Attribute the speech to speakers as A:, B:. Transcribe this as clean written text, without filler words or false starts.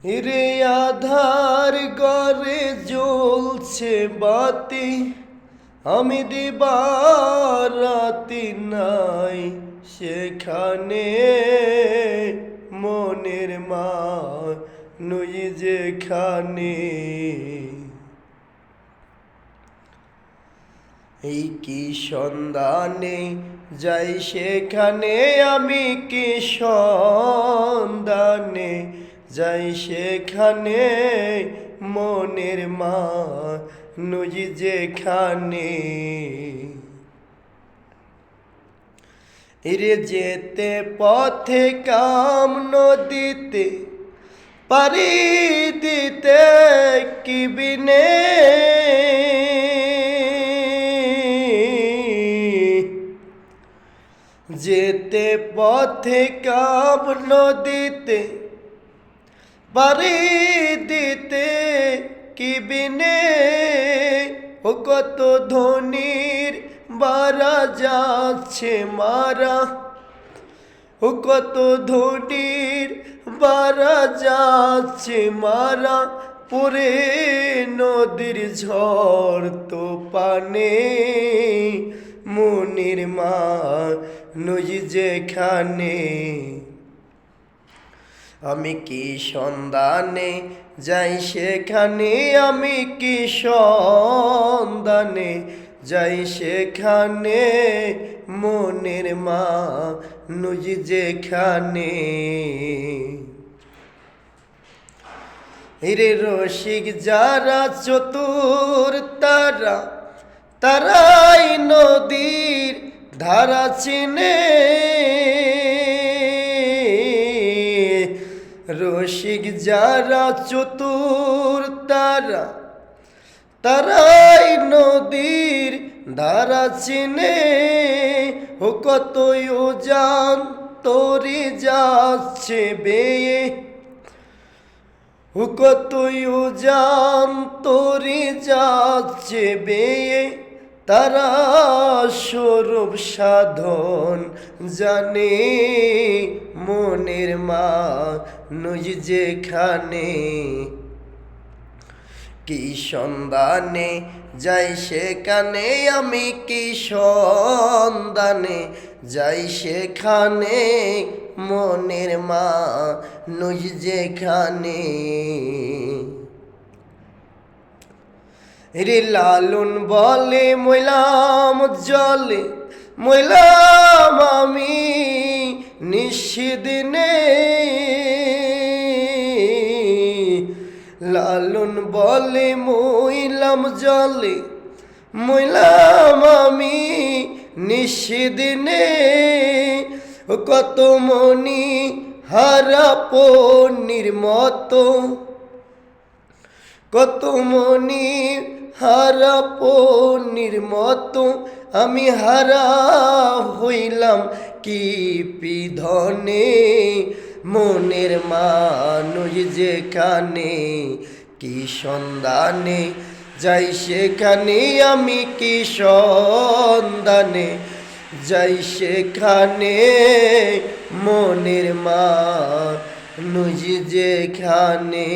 A: রে আধার ঘরে জ্বলছে বাতি, আমি দিবারাতি নাই সেখানে। মনের মানুষ যেখানে, এই কি সন্ধানে যাই সেখানে, আমি কি সন্ধানে যাই সেখানে। মনের মানুষ যেখানে, রে যেতে পথে কাম নদীতে পারি দিতে কি বিনে। যেতে পথে কাম নদীতে পারি দিতে কি বিনে। ও কত ধনির বারা যাচ্ছে মারা, ও কত ধনির বারা যাচ্ছে মারা। পরে নদীর ঝড় তো পানে, মনের মানুষ যেখানে। আমি কি সন্ধানে যাই সেখানে, আমি কি সন্ধানে যাই সেখানে। মনের মানুষ যেখানে, রে রসিক যারা চতুর তারা, তারাই নদীর ধারা চিনে। রসিক যারা চতুর তারা, তারাই নদীর ধারা চিনে। ও কত উজান তরি যাচ্ছে বেয়ে, ও কত উজান তরি যাচ্ছে বেয়ে। তারা স্বরূপ সাধন জানে, মনের মানুষ যেখানে। কি সন্ধানে যাই সেখানে, আমি কি সন্ধানে যাই সেখানে। মনের মানুষ যেখানে, রে লালন বলে মইলাম জলে, মইলাম আমি নিশিদিনে। লালন বলে মইলাম জলে, মইলাম আমি নিশিদিনে। কত মনি হারা পনির মতো, কত মনি হারা পনির মতো। আমি হারা হইলাম কি পিধনে, মনের মানুষ যেখানে। কি সন্ধানে যাই সেখানে, আমি কি সন্ধানে যাই সেখানে। মনের মানুষ যেখানে।